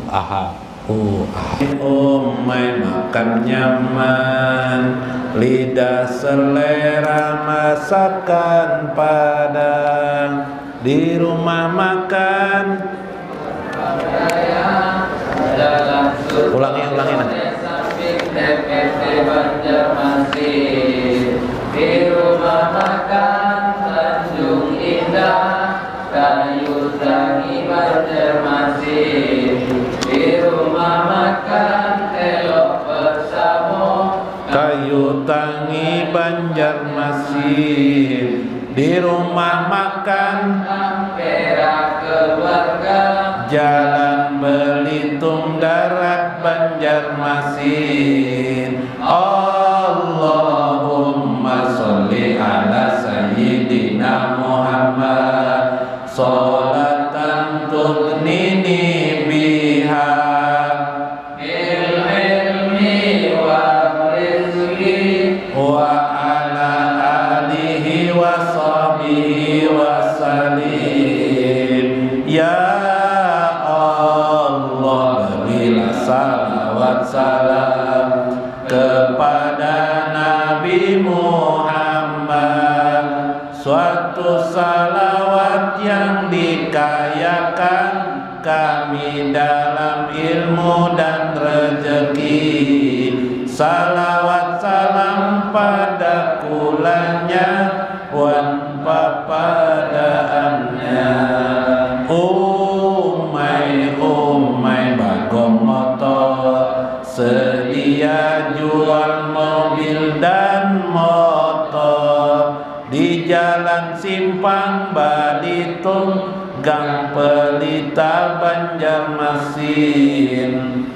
aha Umay makan nyaman, lidah selera masakan Padang. Di rumah makan ulangi di rumah makan Tanjung Indah, Kayu Tangi Banjarmasin. Di rumah makan Elok Bersamo, Kayu Tangi Banjarmasin. Di rumah makan Ampera Keluarga, Jalan Belitung Darat Banjarmasin. Allahumma sholli ala sayyidina Muhammad sholatan tughnini biha ilmi wa rizki wa ala alihi wa sahbihi wa salim. Ya Allah, berilah salawat salam kepada Nabi Muhammad, suatu salawat yang dikayakan kami dalam ilmu dan rezeki. Salawat salam pada kulanya wan papadaannya. Umay bagong motor, sedia jual mobil dan motor. Di jalan Simpang Balitung, Gang Pelita Banjarmasin.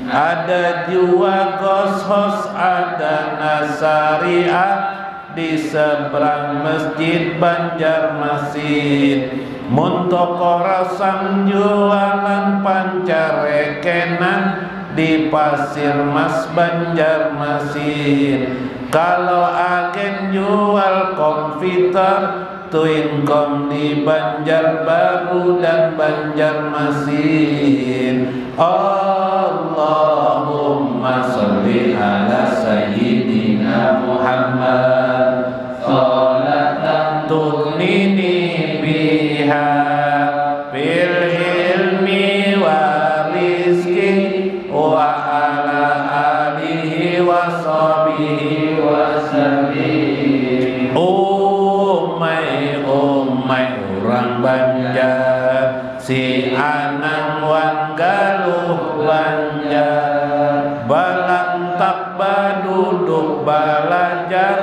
Ada jua gos-hos, ada nasariah di seberang masjid Banjarmasin. Muntoko rasam jualan pancarekenan di Pasir Mas Banjarmasin. Kalau agen jual komputer, Twinkom di Banjarbaru dan Banjarmasin. Allahumma sholli ala sayyidina Muhammad sholatan tughnini biha bil ilmi wa rizki wa ala alihi wa sahbihi wa sallim. Umay orang Banjar, si Anang wan galuh Banjar. Balantak baduduk balajar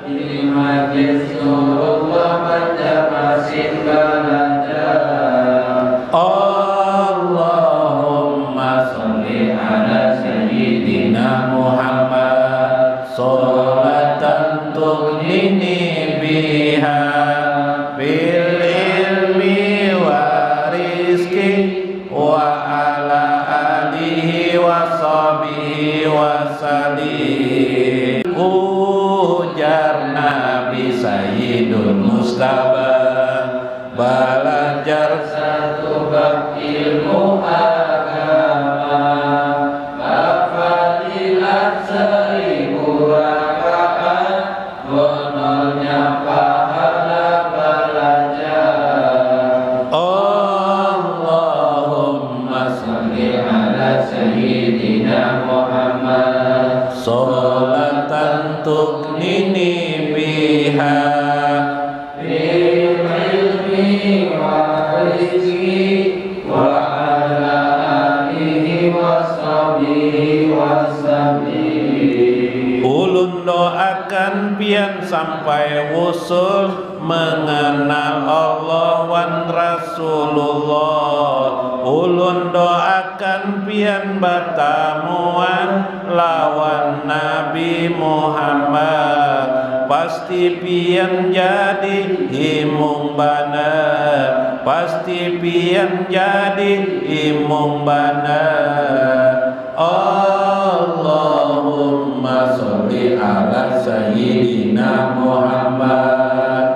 di majlis Nurullah Banjarmasin belajar. Allahumma sholli ala sayyidina Muhammad sholatan tughnini biha bil ilmi wa rizki wa ala alihi wa sahbihi wa salim. Ujar Nabi Sayyidul Mustafa, belajar Satu bab ilmu agama, fadilat 1000 rakaat, honornya pahala belajar. Allahumma Sholli ala sayyidina Muhammad sholatan tughnini biha bil ilmi wa rizki wa ala alihi wa sahbihi wa sallim. ulun doakan pian sampai wusul mengenal Allah wan Rasulullah. Ulun doakan pian batamuan lawan Nabi Muhammad, pasti pian jadi imung banar, pasti pian jadi imung banar. Allahumma sholli ala sayyidina Muhammad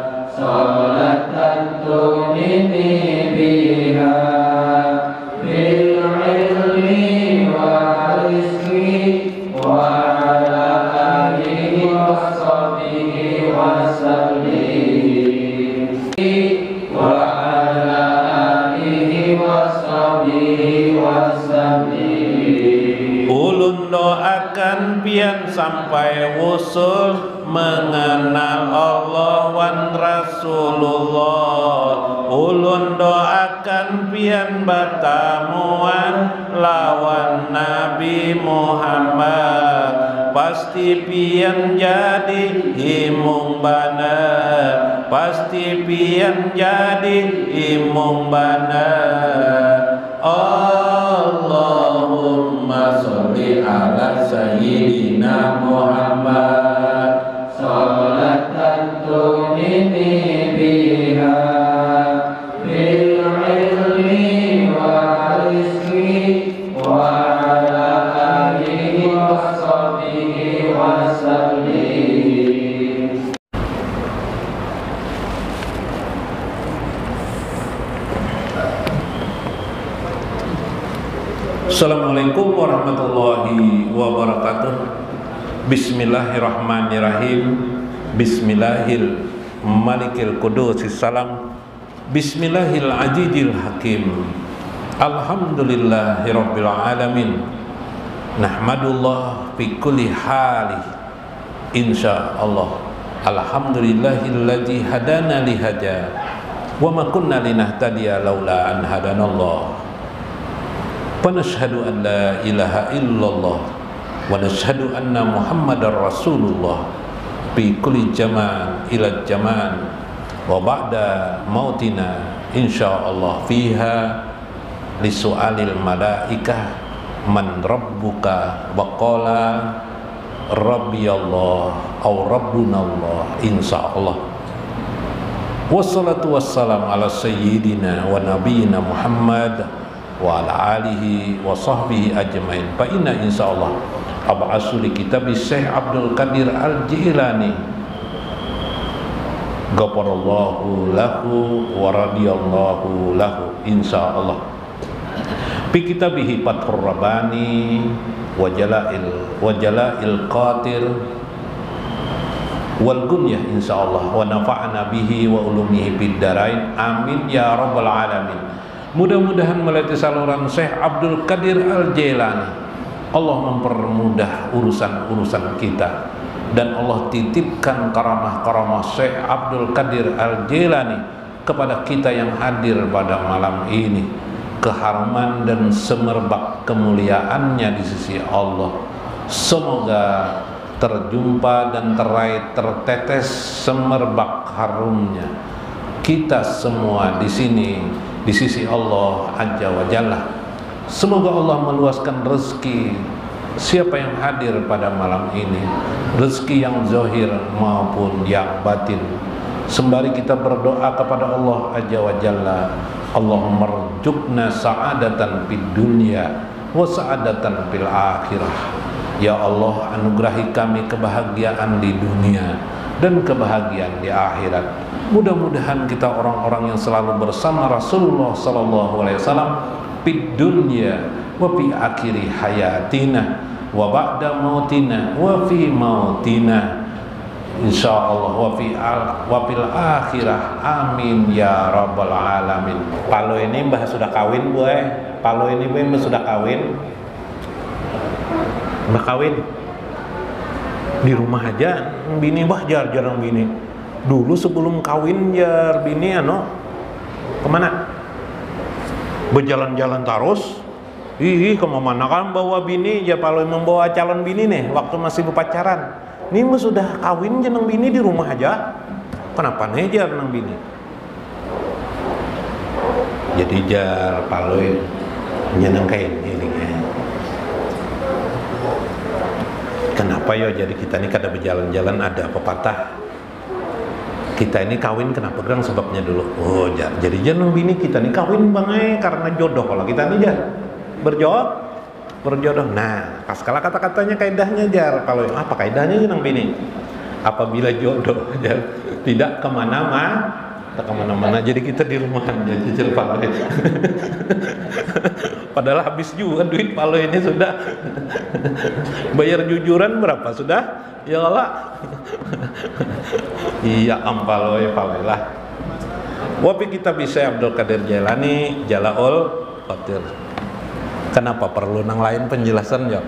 Sholatan tughnini biha bil ilmi wassabihi. Ulun doakan pian sampai wusul mengenal Allah wan Rasulullah. Ulun doakan pian batamuan lawan Nabi Muhammad. Pasti pian jadi imung bana, pasti pian jadi imung bana. Allahumma sholli ala sayyidina Muhammad Salatan tunini biha bil ilmi wa rizqi wa ala alihi wa sahbihi wa sallim. Assalamualaikum warahmatullahi wabarakatuh. Bismillahirrahmanirrahim. Bismillahil malikil qudusis salam. Bismillahil ajidil hakim. Alhamdulillahirabbil alamin. Nahmadullah fi kulli hali. Insyaallah. Alhamdulillahilladzi hadana li hada. Wa ma kunna linahtadiya laula an hadanallah. Panashhadu an la ilaha illallah wa nashhadu anna Muhammadar Rasulullah fi kulli zaman ila zaman wa ba'da mautina insyaallah fiha li su'alil malaikah man rabbuka wa qala rabbiyallah aw rabbunallah insyaallah. Wassalatu wassalam ala sayyidina wa nabiyyina Muhammad wa ala alihi wa sahbihi ajmain. Fa inna insyaallah ab'asu li kitab Syekh Abdul Qadir Al-Jilani ghafarallahu lahu wa radiyallahu lahu insyaallah. Fi kitabihi Fathur Rabbani wa Jala'il Qatir wal Gunyah insyaallah wa nafa'na bihi wa ulumihi fid darain amin ya rabbal alamin. Mudah-mudahan melalui saluran Syekh Abdul Qadir Al-Jilani Allah mempermudah urusan-urusan kita, dan Allah titipkan karamah-karamah Syekh Abdul Qadir Al-Jilani kepada kita yang hadir pada malam ini. Keharuman dan semerbak kemuliaannya di sisi Allah semoga terjumpa dan tertetes semerbak harumnya kita semua di sini di sisi Allah Azza wa Jalla. Semoga Allah meluaskan rezeki siapa yang hadir pada malam ini, rezeki yang zahir maupun yang batin. Sembari kita berdoa kepada Allah Azza wa Jalla, Allahumma rzuqna sa'adatan fid dunya wa sa'adatan fil akhirah. Ya Allah, anugerahi kami kebahagiaan di dunia dan kebahagiaan di akhirat. Mudah-mudahan kita orang-orang yang selalu bersama Rasulullah sallallahu alaihi wasallam fid dunya wa fi akhiri hayatina wa ba'da mautina wa fi mautina insyaallah wa fil akhirah amin ya rabbal alamin. Palo ini Mbah sudah kawin, Bu. Palo ini Mbah sudah kawin. Mbah kawin di rumah aja, bini Mbah jarang bini. Dulu sebelum kawin jar bini kemana? Berjalan-jalan terus. Ih, kemana kan bawa bini ya, kalau membawa calon bini nih waktu masih berpacaran. Ini mah sudah kawin jeneng bini di rumah aja. Kenapa nih jar nang bini? Jadi jar paloy nyeneng kain ini. Kenapa ya jadi kita ini kada berjalan-jalan ada pepatah. Kita ini kawin kenapa kan sebabnya dulu. Oh, jadi jeneng bini kita ini kawin bangai karena jodoh. Kalau kita ini jar berjodoh. Nah, pas kala kata-katanya kaidahnya jar. Kalau apa kaidahnya jeneng bini? Apabila jodoh jar tidak kemana-mana, jadi kita di rumah aja cicil paloy. Padahal habis juga duit paloy ini sudah. Bayar jujuran berapa sudah? Ya Allah. Iya ampaloy lah. Wapi kita bisa Abdul Qadir Jilani Jala'ul Qadir. Kenapa perlu nang lain penjelasan ya?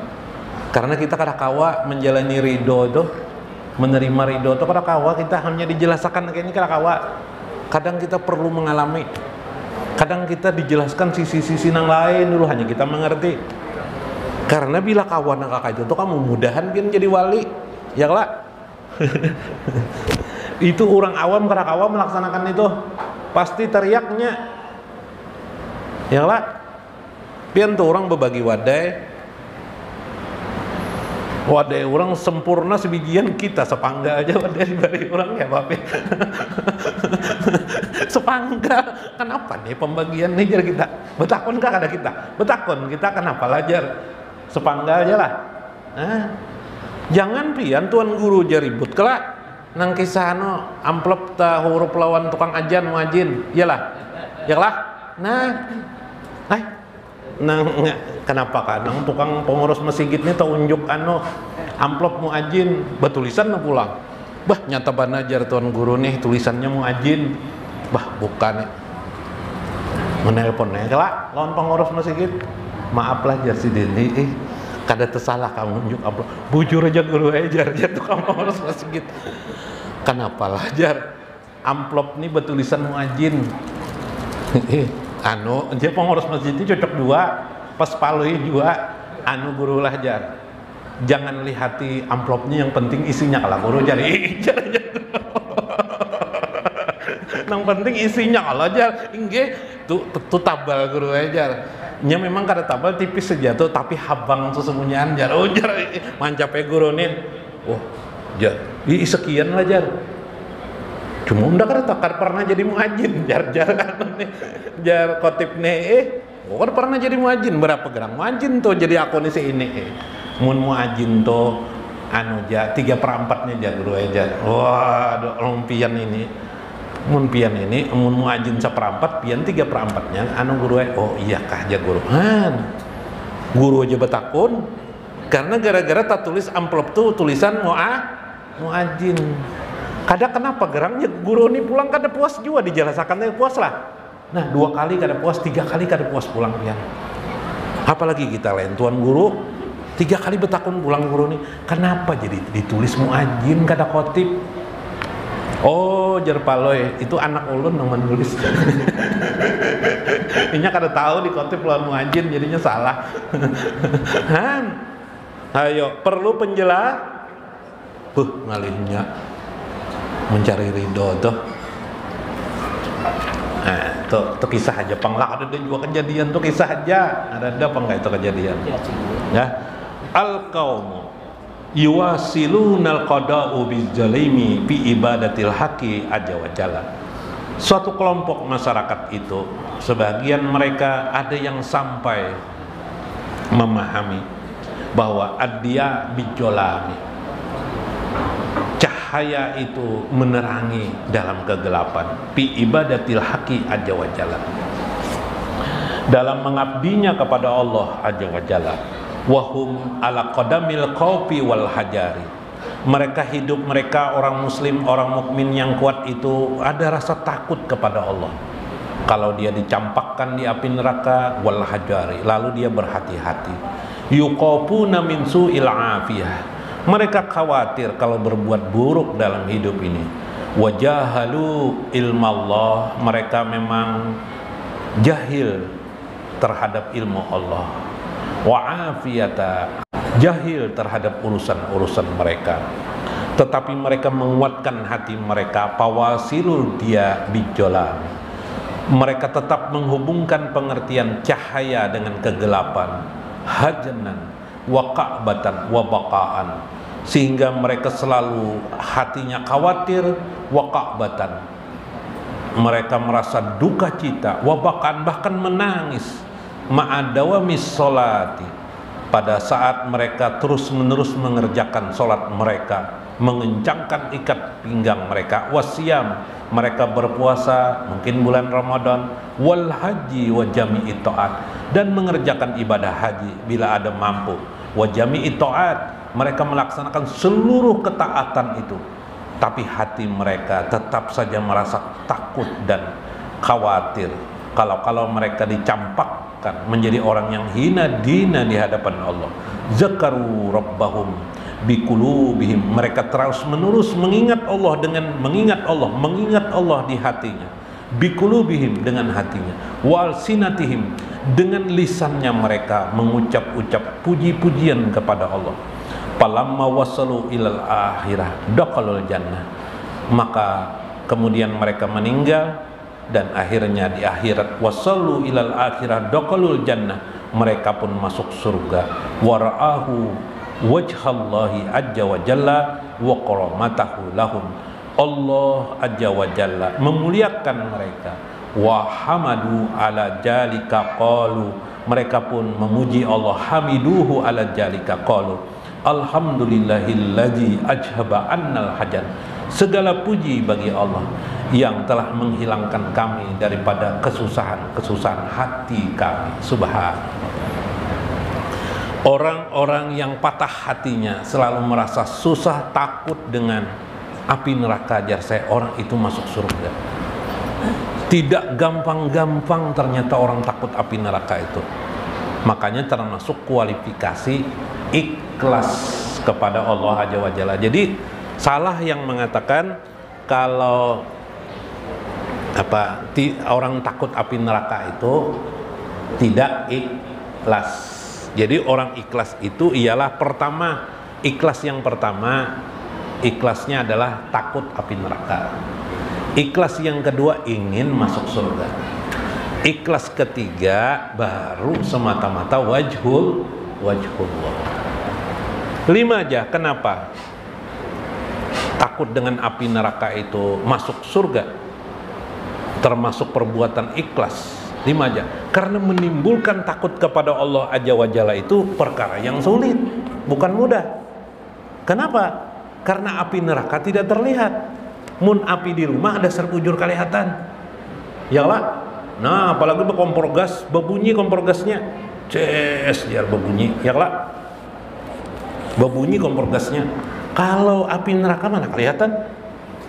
Karena kita kada kawa menjalani ridho tuh, menerima ridho tuh kada kawa, kita hanya dijelaskan kayak ini kada kawa. Kadang kita perlu mengalami, kadang kita dijelaskan sisi-sisi nang lain dulu hanya kita mengerti. Karena bila kawan nang kakak itu tuh kamu mudahan kan jadi wali, ya lah. Itu orang awam kada kawa melaksanakan itu, pasti teriaknya, ya lah. Pian tuh orang berbagi wadai orang sempurna sebijian kita sepangga aja wadai dibagi orang ya bapak. Sepangga, kenapa nih pembagian nih jar kita? Betakon kah ada kita? Betakon kita kenapa lajar? Sepangga aja lah. Jangan pian tuan guru jar ribut kelak nang kisah no amplop ta huruf lawan tukang ajan muajin, iyalah, ya lah. Nang kenapa kan nang tukang pengurus masjid ini tau unjuk amplop muajin betulisan no pulang. Bah nyata banajar tuan guru nih tulisannya muajin. Bah bukan menelponnya kelak lawan pengurus masjid. Maaf lah jar si Deni kada tersalah kamu unjuk amplop. Bujur aja guru ajar tukang pengurus masjid. Kenapa lah jar amplop nih betulisan muajin. Dia pengurus masjid itu cocok dua, pas palui juga guru lah jar. Jangan lihati amplopnya, yang penting isinya kalau guru jari. Yang penting isinya kalau jar. Inge tuh tabal guru ajar. Nya memang kada tabal tipis saja tuh, tapi habang sesungguhnya jar. Oh jar mancape guru nih. Oh jar, sekian lah jar. Cuma udah kada takar pernah jadi muajin jar kotip nih kan pernah jadi muajin berapa gerang muajin tuh jadi aku nih ini mun muajin tuh ja 3/4 jar guru aja. Wah pian ini mun pian ini mun muajin 1/4 pian 3/4-nya guru oh iya kah aja guru guru aja betakun karena gara-gara tak tulis amplop tuh tulisan muajin. Kada kenapa gerangnya guru ini pulang kada puas juga dijelasakannya puas lah. Nah 2 kali kada puas, 3 kali kada puas pulang pian. Apalagi kita lain tuan guru 3 kali betakun pulang guru nih. Kenapa jadi ditulis muajin kada kotip? Oh jar paloy itu anak ulun yang menulis. Inya kada tahu di kotip lawan muajin jadinya salah. Ayo perlu penjelas. Ngalihnya mencari ridho tuh. Tuh kisah aja panglah ada juga kejadian tuh kisah aja ada apa enggak itu kejadian ya al-qaumu yuwasilunal qada'u bizalimi fi ibadatil haqi azza wa jalla. Suatu kelompok masyarakat itu sebagian mereka ada yang sampai memahami bahwa ad-dia bijolami, cahaya itu menerangi dalam kegelapan, fi ibadatil haqi azza wa jalla, dalam mengabdinya kepada Allah azza wa jalla. Wahum ala qadamil khaufi wal hajari, mereka hidup, mereka orang muslim, orang mukmin yang kuat itu ada rasa takut kepada Allah. Kalau dia dicampakkan di api neraka wal hajari, lalu dia berhati-hati. Yuqafuna min su'il afiyah, mereka khawatir kalau berbuat buruk dalam hidup ini. Wajahalu ilmallah, mereka memang jahil terhadap ilmu Allah. Wa'afiyata, jahil terhadap urusan-urusan mereka. Tetapi mereka menguatkan hati mereka. Pawasilul dia bijolam, mereka tetap menghubungkan pengertian cahaya dengan kegelapan. Hajanan wa ka'batan wa baqaan, sehingga mereka selalu hatinya khawatir. Wa ka'batan, mereka merasa duka cita. Wa baqaan, bahkan menangis. Ma'adawamis sholati, pada saat mereka terus-menerus mengerjakan sholat mereka, mengencangkan ikat pinggang mereka. Wasiyam, mereka berpuasa mungkin bulan Ramadan. Wal haji wa jami'i ta'at, dan mengerjakan ibadah haji bila ada mampu. Wa jami'i ta'at, mereka melaksanakan seluruh ketaatan itu, tapi hati mereka tetap saja merasa takut dan khawatir kalau mereka dicampak ditampakkan menjadi orang yang hina dina di hadapan Allah. Zakaru rabbahum biqulubihim, mereka terus menerus mengingat Allah dengan mengingat Allah di hatinya. Biqulubihim, dengan hatinya. Wa alsinatihim, dengan lisannya mereka mengucap-ucap puji-pujian kepada Allah. Falamma wasalu ilal akhirah dakhalul jannah, maka kemudian mereka meninggal dan akhirnya di akhirat wasalu ilal akhirah dakhalul jannah, mereka pun masuk surga. Wara'ahu wajhallahi azza wa jalla wa karamatahu lahum, Allah azza wa jalla memuliakan mereka. Wa hamadu ala jalika qalu, mereka pun memuji Allah. Hamiduhu ala jalika qalu alhamdulillahilladzi ajhaba annal hajan, segala puji bagi Allah yang telah menghilangkan kami daripada kesusahan hati kami. Subhanallah. Orang-orang yang patah hatinya selalu merasa susah, takut dengan api neraka, ajar saya, orang itu masuk surga. Tidak gampang-gampang ternyata orang takut api neraka itu. Makanya termasuk kualifikasi ikhlas kepada Allah Azza wa Jalla. Jadi salah yang mengatakan kalau orang takut api neraka itu tidak ikhlas. Jadi orang ikhlas itu ialah pertama, ikhlas yang pertama, ikhlasnya adalah takut api neraka. Ikhlas yang kedua ingin masuk surga. Ikhlas ketiga baru semata-mata wajhullah. 5 aja. Kenapa? Takut dengan api neraka itu masuk surga, termasuk perbuatan ikhlas. 5 aja. Karena menimbulkan takut kepada Allah Azza wa Jalla itu perkara yang sulit, bukan mudah. Kenapa? Karena api neraka tidak terlihat. Mun api di rumah ada serkujur kelihatan. Ya lah. Nah, apalagi kompor gas, berbunyi kompor gasnya. Ces, biar berbunyi. Ya lah. Berbunyi kompor gasnya. Kalau api neraka mana kelihatan?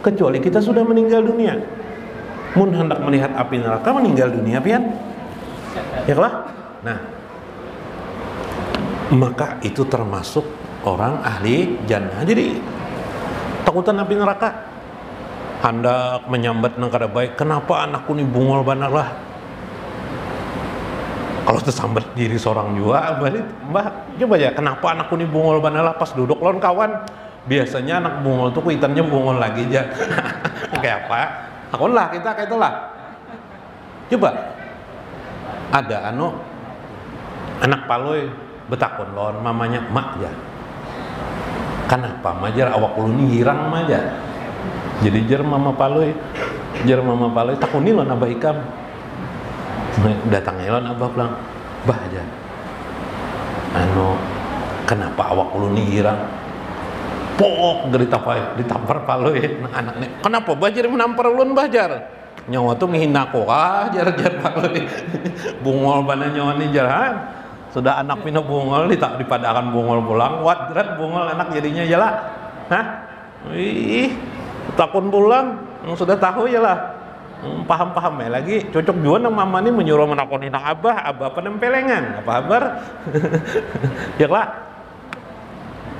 Kecuali kita sudah meninggal dunia. Mun hendak melihat api neraka meninggal dunia pian, ya lah. Nah, maka itu termasuk orang ahli jannah. Jadi takutan api neraka, hendak menyambat nang kada baik. Kenapa anakku ni bungol banar lah? Kalau tersambat diri seorang juga, balik mbah, coba ya. Kenapa anakku ni bungol banar lah? Pas duduk lawan kawan, biasanya anak bungol tuh kuitannya bungol lagi aja. Kayak apa? Akun lah kita kayak itulah. Coba ada anak paloy betakon lawan mamanya, mak ya. Kenapa majar awak ulu ni hirang majar. Jadi jer mama paloy takuni lawan abah ikam. Datangnya lawan abah bilang, "Bah aja. Kenapa awak ulu ni hirang?" Pok ditampar paloy anaknya. Kenapa bajar menampar ulun bajar? Nyawa tuh ngehina kok jar paloy. Bungol bana nyawa ni jaran. Sudah anak pina bungol dipadakan bungol pulang, wadrat bungol anak jadinya jala. Hah? Ih, takun pulang, sudah tahu ya lah. Paham ya lagi. Cocok juga nang mama ni menyuruh menakoni nang abah penempelengan. Apa kabar? Ya lah.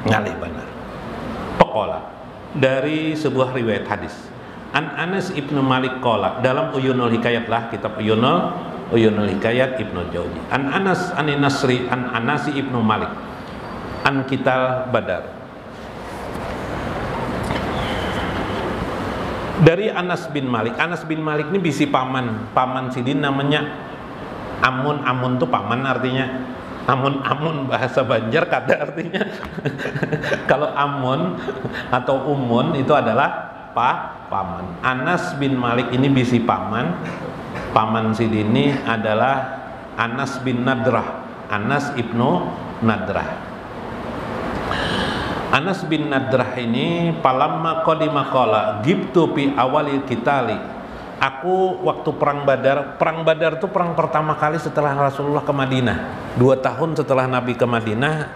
Ngalih benar. Pokola dari sebuah riwayat hadis. An Anas ibnu Malik qala, dalam Uyunul Hikayat lah, kitab Uyunul Hikayat Ibnu Jauzi. An Anas an Nasri an Anasi ibnu Malik an Qital Badar. Dari Anas bin Malik. Anas bin Malik ini bisi paman sidin namanya Amun tuh paman artinya. Amun bahasa Banjar kada artinya. Kalau amun atau umun itu adalah paman. Anas bin Malik ini bisi paman sidini adalah Anas bin Nadrah, Anas ibnu Nadrah. Anas bin Nadrah ini palamma qadima qala gibtu fi awalil qitali. Aku waktu perang Badar itu perang pertama kali setelah Rasulullah ke Madinah. 2 tahun setelah Nabi ke Madinah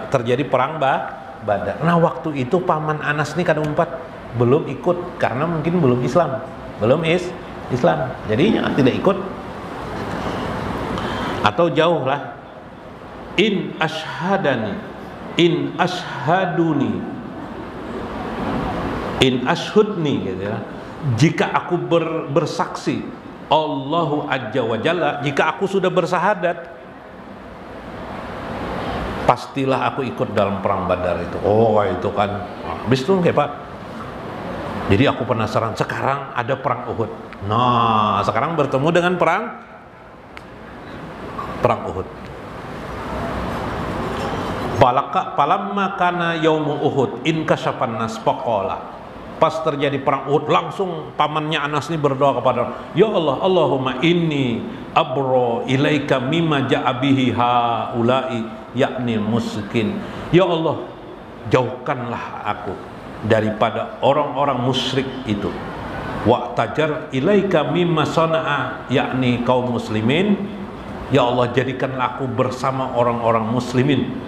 terjadi perang Badar. Nah waktu itu paman Anas ini kadang belum ikut karena mungkin belum Islam, Islam. Jadinya tidak ikut. Atau jauh lah, in ashhadani, in ashhaduni, in ashhudni gitu ya. Jika aku bersaksi, Allahu Azza wa Jalla, jika aku sudah bersahadat, pastilah aku ikut dalam perang Badar itu. Oh itu kan, habis itu kayak Pak. Jadi aku penasaran, sekarang ada perang Uhud. Nah, sekarang bertemu dengan perang Uhud. Palamma kana yaumu Uhud in kasyafan nas faqala. Pas terjadi perang Uhud, langsung pamannya Anas ini berdoa kepada, ya Allah, Allahumma inni abro ilaika mimma ja'a bihi haula'i yakni muskin. Ya Allah, jauhkanlah aku daripada orang-orang musyrik itu. Wa tajar ilaika mimma sana'a yakni kaum muslimin. Ya Allah, jadikanlah aku bersama orang-orang muslimin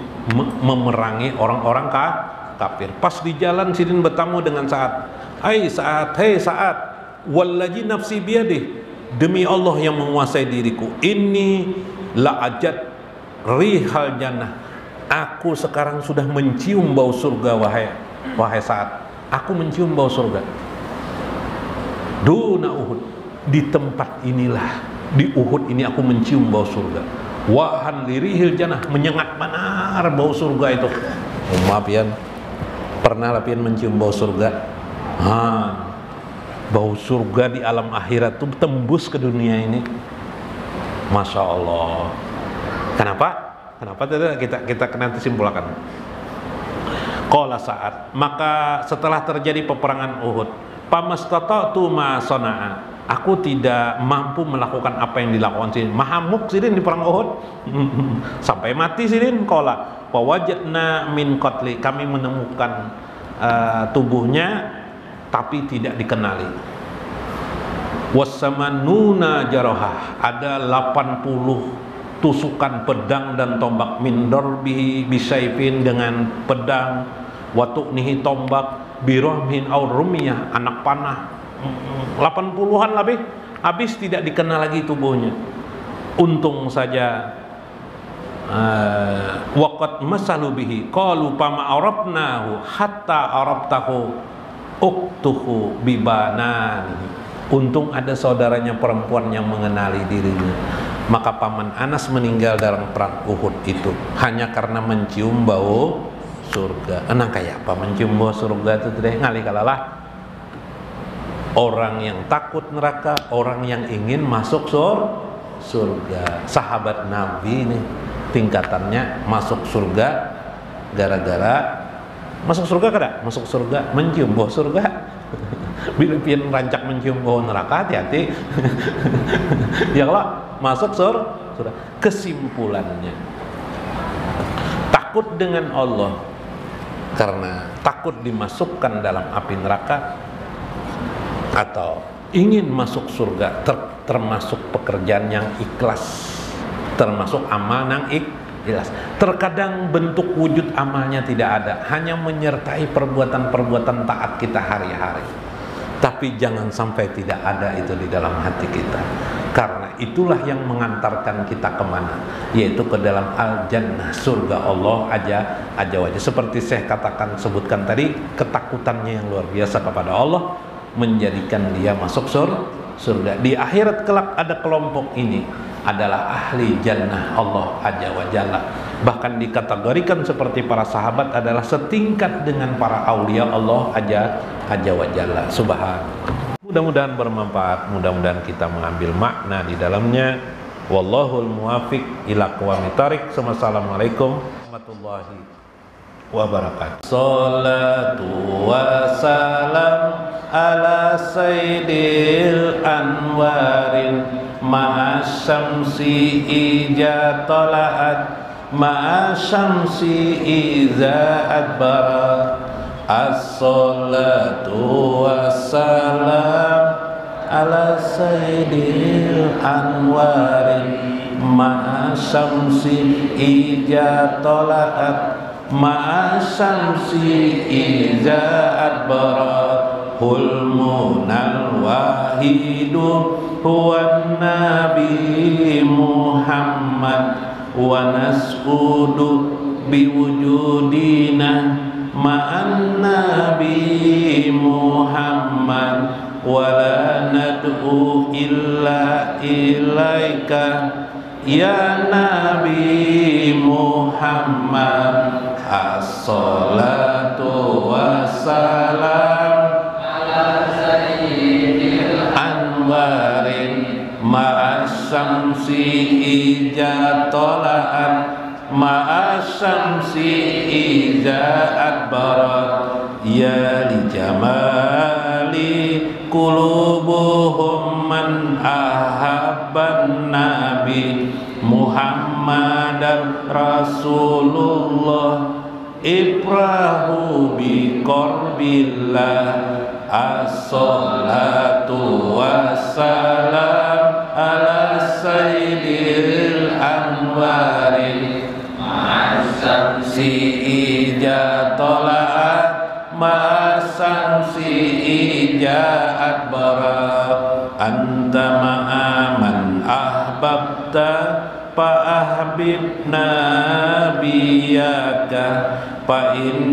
memerangi orang-orang kafir. Pas di jalan Sidin bertemu dengan Sa'ad. Hai Sa'ad, wallazi nafsi biyadih, demi Allah yang menguasai diriku, ini la ajad rihal jannah. Aku sekarang sudah mencium bau surga, wahai Sa'ad. Aku mencium bau surga. Duna Uhud, di tempat inilah, di Uhud ini aku mencium bau surga. Wahan lirihil jannah, menyengat benar bau surga itu. Maaf ya, pernah lah pian mencium bau surga? Bau surga di alam akhirat tuh tembus ke dunia ini. Masya Allah. Kenapa? Kita nanti simpulkan. Qala Sa'ad, maka setelah terjadi peperangan Uhud, pamastata'tu ma sana'a, aku tidak mampu melakukan apa yang dilakukan Sidin. Mahamuk Sidin di perang Uhud. Sampai mati Sidin. Qala wa wajadna min qatli, kami menemukan tubuhnya tapi tidak dikenali. Wasamanuna jarohah, ada 80 tusukan pedang dan tombak. Min darbihi bisaifin, dengan pedang, watuknihi tombak, birahmin aur rumiyah, anak panah. 80-an lebih, habis tidak dikenal lagi tubuhnya. Untung saja waqad masalu bihi qalu pama arabnahu hatta arabtahu uktuhu bibanani. Untung ada saudaranya perempuan yang mengenali dirinya. Maka paman Anas meninggal dalam perang Uhud itu hanya karena mencium bau surga. Enang kayak apa mencium bau surga itu deh, ngali kalalah orang yang takut neraka, orang yang ingin masuk surga. Sahabat Nabi ini tingkatannya masuk surga gara-gara masuk surga kada? Masuk surga mencium bau surga. Bila pian rancak mencium bau neraka, hati-hati. Ya kalau masuk surga. Kesimpulannya, takut dengan Allah karena takut dimasukkan dalam api neraka, atau ingin masuk surga termasuk pekerjaan yang ikhlas, termasuk amal yang ikhlas. Terkadang bentuk wujud amalnya tidak ada, hanya menyertai perbuatan-perbuatan taat kita hari-hari. Tapi jangan sampai tidak ada itu di dalam hati kita, karena itulah yang mengantarkan kita kemana, yaitu ke dalam al-jannah, surga Allah aja wajah. Seperti saya sebutkan tadi, ketakutannya yang luar biasa kepada Allah menjadikan dia masuk surga. Di akhirat kelak ada kelompok ini adalah ahli jannah Allah aja wajalla. Bahkan dikategorikan seperti para sahabat adalah setingkat dengan para aulia Allah aja wajalla. Subhan. Mudah-mudahan bermanfaat, mudah-mudahan kita mengambil makna di dalamnya. Wallahul muwafiq ila aqwamit thariq. Wassalamualaikum warahmatullahi wabarakatuh. Salatu wassalam ala sayyidil anwarin ma'asyamsi ija tala'at ma'asyamsi iza adbarat. As-salatu wassalam ala sayyidil anwarin ma'asyamsi ija tala'at ma'asyamsi iza adbarat. hul munal wahidu huwan nabi Muhammad wa nas'udu biwujudina ma'an nabi Muhammad wa la nad'u illa ilaika ya nabi Muhammad. As-salatu wassalam ala sayyidil anwarin ma'asyamsi ijatola'an ma'asyamsi ija'at barat ya li jamali kulubuhum man ahabban nabi Muhammadan Rasulullah ibrahu bi qorbillah. As-salatu wassalam ala sayyidil anwarin ma'asyamsi ijatola'at ma'asyamsi ija'at barat anta ma'aman ahbabta fa ahbib nabiyaka fa in